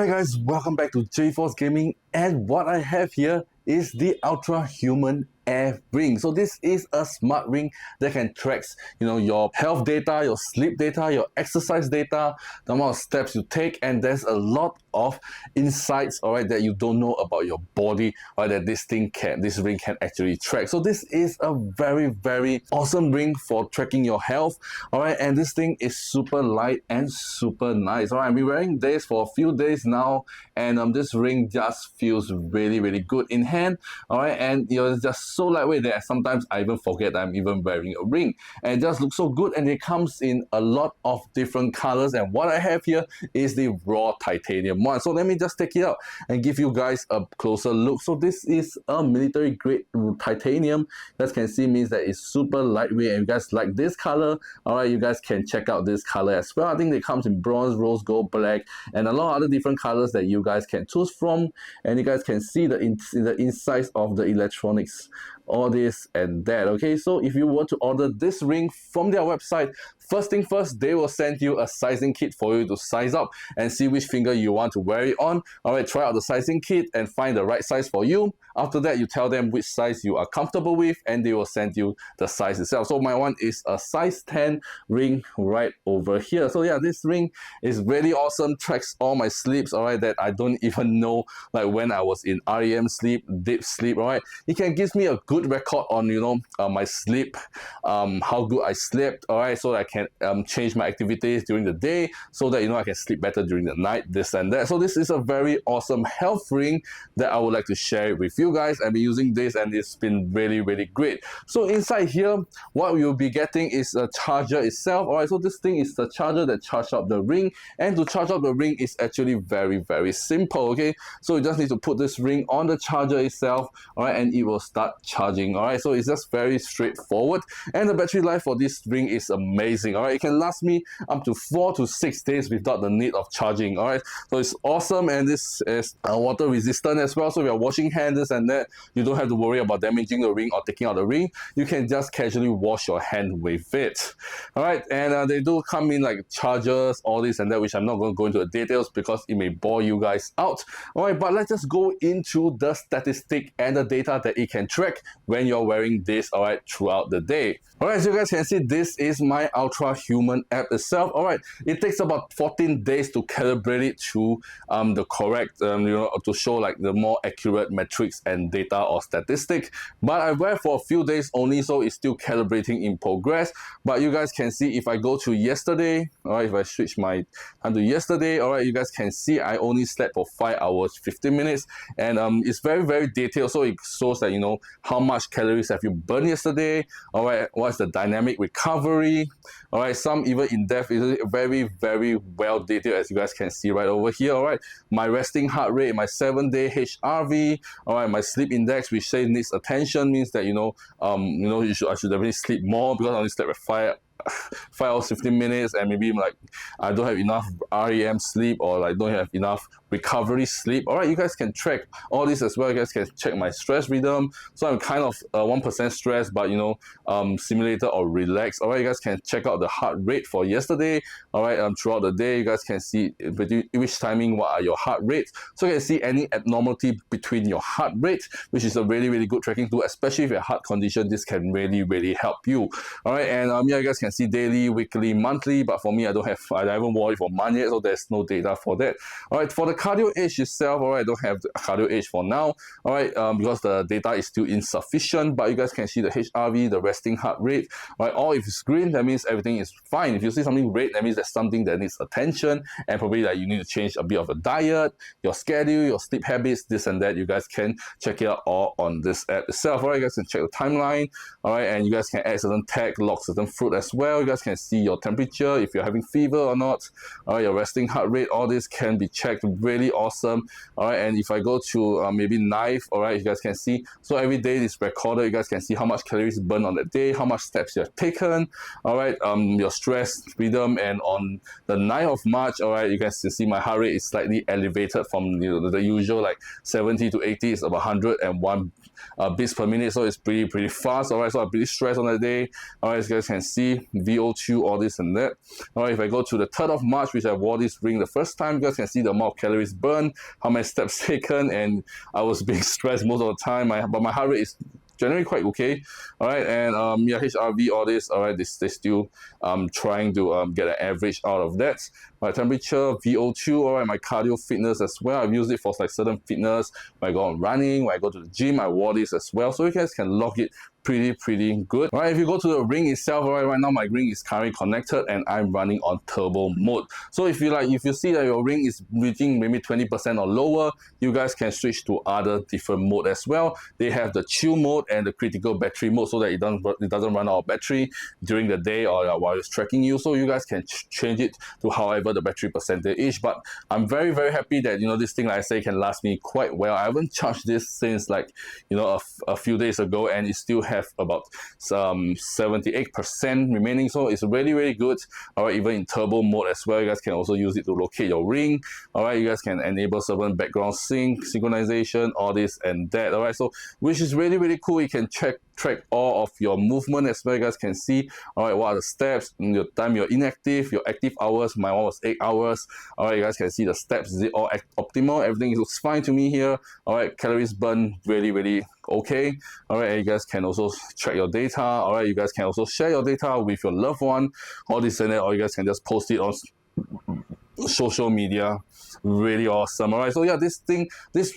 Alright guys, welcome back to 𝖩force Gaming, and what I have here is the Ultrahuman Air ring. So this is a smart ring that can track your health data, your sleep data, your exercise data, the amount of steps you take, and there's a lot of insights, alright, that you don't know about your body, or that this ring can actually track. So this is a very awesome ring for tracking your health, alright, and this thing is super light and super nice. Alright, I've been wearing this for a few days now, and this ring just feels really good in hand, alright, and it's just so lightweight that sometimes I even forget I'm even wearing a ring, and it just looks so good. And it comes in a lot of different colors, and what I have here is the raw titanium one. So let me just take it out and give you guys a closer look. So this is a military grade titanium. You guys can see means that it's super lightweight, and you guys like this color, alright, you guys can check out this color as well. I think it comes in bronze, rose gold, black, and a lot of other different colors that you guys can choose from. And you guys can see the insides of the electronics, all this and that. Okay, so if you were to order this ring from their website, first thing first, they will send you a sizing kit for you to size up and see which finger you want to wear it on. Alright, try out the sizing kit and find the right size for you. After that, you tell them which size you are comfortable with, and they will send you the size itself. So my one is a size 10 ring right over here. So yeah, this ring is really awesome, tracks all my sleeps, alright, that I don't even know, like when I was in REM sleep, deep sleep, alright. It can give me a good record on my sleep, how good I slept, alright, so that I can change my activities during the day, so that I can sleep better during the night, this and that. So this is a very awesome health ring that I would like to share it with you guys. I've been using this and it's been really great. So inside here, what you'll be getting is a charger itself. Alright, so this thing is the charger that charges up the ring, and to charge up the ring is actually very simple. Okay, so you just need to put this ring on the charger itself, alright, and it will start charging. Alright, so it's just very straightforward, and the battery life for this ring is amazing. Alright, it can last me up to 4 to 6 days without the need of charging. Alright, so it's awesome, and this is water resistant as well, so if you're washing hands and that, you don't have to worry about damaging the ring or taking out the ring. You can just casually wash your hand with it. Alright, and they do come in like chargers, all this and that, which I'm not going to go into the details because it may bore you guys out. Alright, but let's just go into the statistic and the data that it can track when you're wearing this, alright, throughout the day. Alright, so you guys can see this is my Ultrahuman app itself. Alright, it takes about 14 days to calibrate it to the correct, to show like the more accurate metrics and data or statistic. But I wear for a few days only, so it's still calibrating in progress. But you guys can see if I go to yesterday, alright, if I switch my time to yesterday, alright, you guys can see I only slept for 5 hours 15 minutes, and it's very detailed, so it shows that how much calories have you burned yesterday, alright, what's the dynamic recovery, alright, some even in depth. Is very well detailed, as you guys can see right over here. Alright, my resting heart rate, my 7-day HRV, alright, my sleep index, which says needs attention, means that I should definitely sleep more, because I only slept at 5 hours 15 minutes, and maybe like I don't have enough REM sleep, or like don't have enough recovery sleep. Alright, you guys can track all this as well. You guys can check my stress rhythm. So I'm kind of 1% stressed, but simulated or relaxed. Alright, you guys can check out the heart rate for yesterday. Alright, throughout the day, you guys can see between which timing what are your heart rates, so you can see any abnormality between your heart rate, which is a really good tracking tool, especially if you have heart condition. This can really help you. Alright, and yeah, you guys can see daily, weekly, monthly, but for me, I haven't worn it for a month yet, so there's no data for that. Alright, for the cardio age itself, alright, I don't have the cardio age for now, alright, because the data is still insufficient. But you guys can see the HRV, the resting heart rate, alright, all if it's green, that means everything is fine. If you see something red, that means there's something that needs attention, and probably like you need to change a bit of a diet, your schedule, your sleep habits, this and that. You guys can check it out all on this app itself. Alright, you guys can check the timeline, alright, and you guys can add certain tag, lock certain fruit as well. You guys can see your temperature, if you're having fever or not, your resting heart rate, all this can be checked. Really awesome. Alright, and if I go to maybe knife, alright, you guys can see, so every day is recorded. You guys can see how much calories burned on the day, how much steps you have taken, alright, your stress rhythm. And on the 9th of March, alright, you guys can see my heart rate is slightly elevated from the usual like 70 to 80. It's about 101 beats per minute, so it's pretty fast. Alright, so I'm pretty stressed on the day. Alright, as you guys can see, VO2, all this and that. All right, if I go to the 3rd of March, which I wore this ring the first time, you guys can see the amount of calories burned, how many steps taken, and I was being stressed most of the time. But my heart rate is generally quite okay. All right, and yeah, HRV, all this. All right, they still trying to get an average out of that. My temperature, VO2, all right, my cardio fitness as well. I've used it for like certain fitness. When I go on running, when I go to the gym, I wore this as well. So you guys can log it pretty good. All right, if you go to the ring itself, all right now my ring is currently connected and I'm running on turbo mode. So if you see that your ring is reaching maybe 20% or lower, you guys can switch to other different mode as well. They have the chill mode and the critical battery mode, so that it doesn't run out of battery during the day or while it's tracking you. So you guys can change it to however the battery percentage is. But I'm very happy that this thing, like I say, can last me quite well. I haven't charged this since like a few days ago, and it still have about 78% remaining, so it's really good. All right, even in turbo mode as well, you guys can also use it to locate your ring. All right, you guys can enable certain background synchronization, all this and that. All right, so which is really cool. You can track all of your movement as well. You guys can see, all right, what are the steps, your time you're inactive, your active hours. My one was 8 hours. All right, you guys can see the steps. Is it all optimal? Everything looks fine to me here. All right, calories burned really okay. All right, and you guys can also track your data. All right, you guys can also share your data with your loved one, all this and that, or you guys can just post it on social media. Really awesome. All right, so yeah, this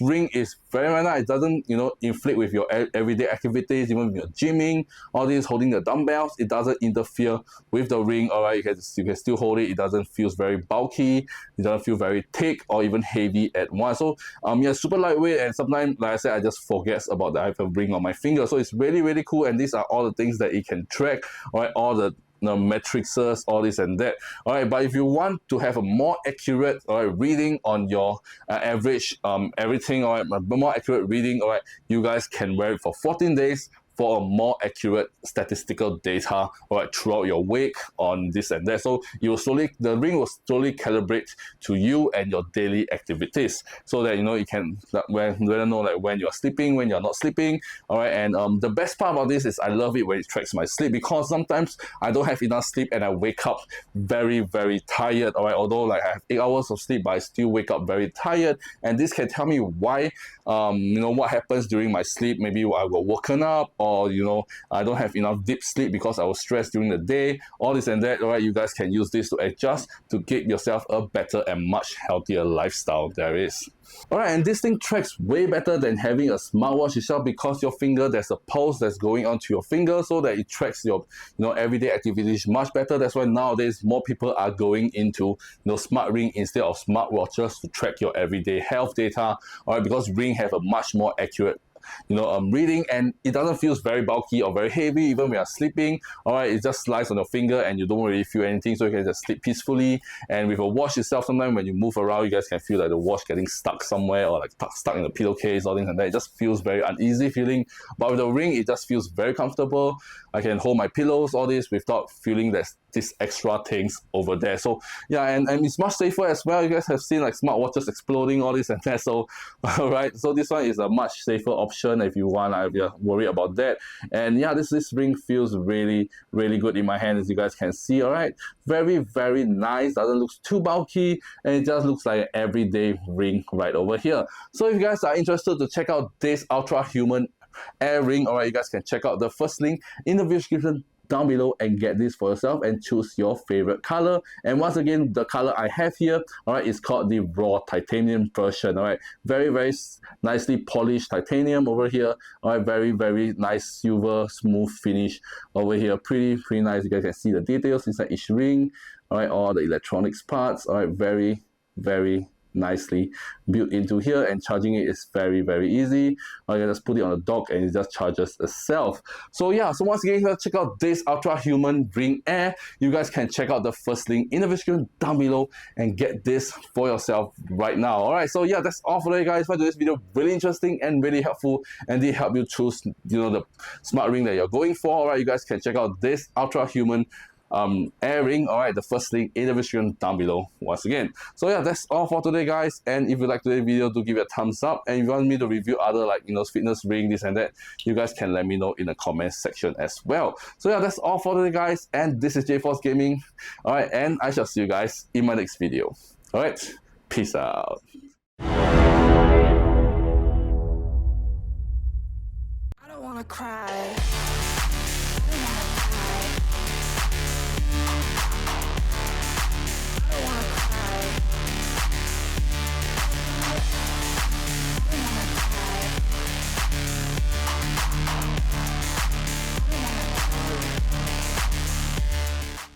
ring is very nice. It doesn't inflict with your everyday activities, even with your gymming, all this, holding the dumbbells. It doesn't interfere with the ring. All right, you can still hold it. It doesn't feel very bulky. It doesn't feel very thick or even heavy at once. So yeah, super lightweight, and sometimes, like I said, I just forget about that I have a ring on my finger. So it's really cool, and these are all the things that it can track. All right, all the matrices, all this and that. All right, but if you want to have a more accurate reading on your average everything, all right, a more accurate reading, all right, you guys can wear it for 14 days for a more accurate statistical data, all right, throughout your week on this and that. So the ring will slowly calibrate to you and your daily activities, so that you can know like when you're sleeping, when you're not sleeping. All right, and the best part about this is I love it when it tracks my sleep, because sometimes I don't have enough sleep and I wake up very tired. All right, although like I have 8 hours of sleep, but I still wake up very tired, and this can tell me why. What happens during my sleep. Maybe I got woken up, or I don't have enough deep sleep because I was stressed during the day, all this and that. All right, you guys can use this to adjust to give yourself a better and much healthier lifestyle there is. All right, and this thing tracks way better than having a smartwatch itself, because your finger, there's a pulse that's going onto your finger, so that it tracks your everyday activities much better. That's why nowadays more people are going into smart ring instead of smartwatches to track your everyday health data. All right, because ring have a much more accurate reading, and it doesn't feel very bulky or very heavy even when you're sleeping. All right, it just slides on your finger and you don't really feel anything, so you can just sleep peacefully. And with a watch itself, sometimes when you move around, you guys can feel like the watch getting stuck somewhere, or like stuck in the pillowcase or things like that. It just feels very uneasy feeling. But with the ring, it just feels very comfortable. I can hold my pillows, all this, without feeling there's these extra things over there. So yeah, and it's much safer as well. You guys have seen like smartwatches exploding, all this and that. So all right, so this one is a much safer option if you want, if you're worried about that. And yeah, this ring feels really good in my hand, as you guys can see. All right, very nice. Doesn't look too bulky, and it just looks like an everyday ring right over here. So if you guys are interested to check out this Ultrahuman Air ring, all right, you guys can check out the first link in the video description down below and get this for yourself and choose your favorite color. And once again, the color I have here, all right, is called the raw titanium version. All right, very nicely polished titanium over here. All right, very nice silver smooth finish over here. Pretty nice. You guys can see the details inside each ring. All right, all the electronics parts. All right, very nicely built into here, and charging it is very easy. You can just put it on a dock and it just charges itself. So yeah, so once again, check out this Ultrahuman Ring Air. You guys can check out the first link in the description down below and get this for yourself right now. All right, so yeah, that's all for today, guys. I find this video really interesting and really helpful, and did help you choose the smart ring that you're going for. All right, you guys can check out this Ultrahuman Air ring, alright, the first link in the description down below once again. So yeah, that's all for today, guys. And if you like today's video, do give it a thumbs up. And if you want me to review other, like, you know, fitness ring, this and that, you guys can let me know in the comment section as well. So yeah, that's all for today, guys. And this is 𝖩force Gaming. Alright, and I shall see you guys in my next video. Alright, peace out. I don't wanna cry.